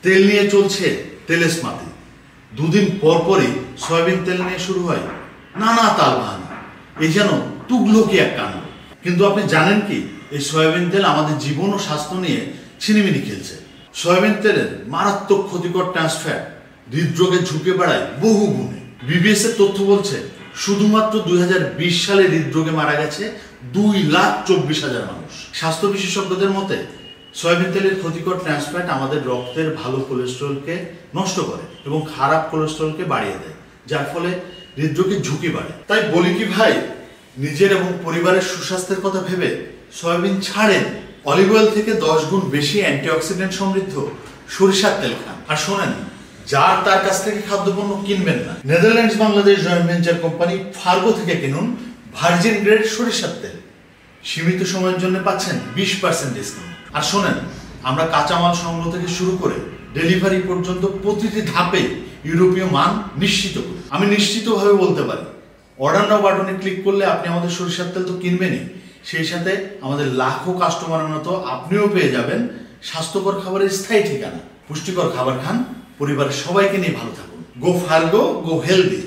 তেল নিয়ে চলছে তেলেসমাতি, দুদিন পর পরই সয়াবিন তেল নিয়ে শুরু হয় নানা তালবাহানা। এই যেন তুগলকি এক কাণ্ড। কিন্তু আপনি জানেন কি, এই সয়াবিন তেল আমাদের জীবন ও স্বাস্থ্য নিয়ে ছিনিমিনি খেলছে। সয়াবিন তেলের মারাত্মক ক্ষতিকর ট্রান্সফ্যাট হৃদরোগের ঝুঁকি বাড়ায় বহু গুণে। বিবিএস এর তথ্য বলছে শুধুমাত্র 2020 সালে হৃদরোগে মারা গেছে 2,24,000 মানুষ। স্বাস্থ্য বিশেষজ্ঞদের মতে সয়াবিন তেলের ক্ষতিকর ট্রান্সফ্যাট আমাদের রক্তের ভালো কোলেস্টেরলকে নষ্ট করে এবং খারাপ কোলেস্টেরলকে বাড়িয়ে দেয়, যার ফলে হৃদরোগের ঝুঁকি বাড়ে। তাই বলি কি ভাই, নিজের এবং পরিবারের সুস্বাস্থ্যের কথা ভেবে সয়াবিন ছাড়েন। অলিভ অয়েল থেকে 10 গুণ বেশি অ্যান্টিঅক্সিডেন্ট সমৃদ্ধ সরিষার তেল খান। আর শোনেন, যার তার কাছ থেকে খাদ্যপণ্য কিনবেন না। Netherlands Bangladesh joint venture company Fargo থেকে কিনুন ভার্জিন গ্রেড সরিষার তেল। সীমিত সময়ের জন্য পাচ্ছেন 20% ডিসকাউন্ট। আর শোনেন, আমরা কাঁচামাল সংগ্রহ থেকে শুরু করে ডেলিভারি পর্যন্ত প্রতিটি ধাপে ইউরোপীয় মান নিশ্চিত করি। আমি নিশ্চিতভাবে বলতে পারি, অর্ডার নাও বাটনে ক্লিক করলে আপনি আমাদের সরিষার তেল তো কিনবেনই, সেই সাথে আমাদের লাখো কাস্টমারের মতো আপনিও পেয়ে যাবেন স্বাস্থ্যকর খাবারের স্থায়ী ঠিকানা। পুষ্টিকর খাবার খান, পরিবারের সবাইকে নিয়ে ভালো থাকুন। গো ফার্গো, গো হেলদি।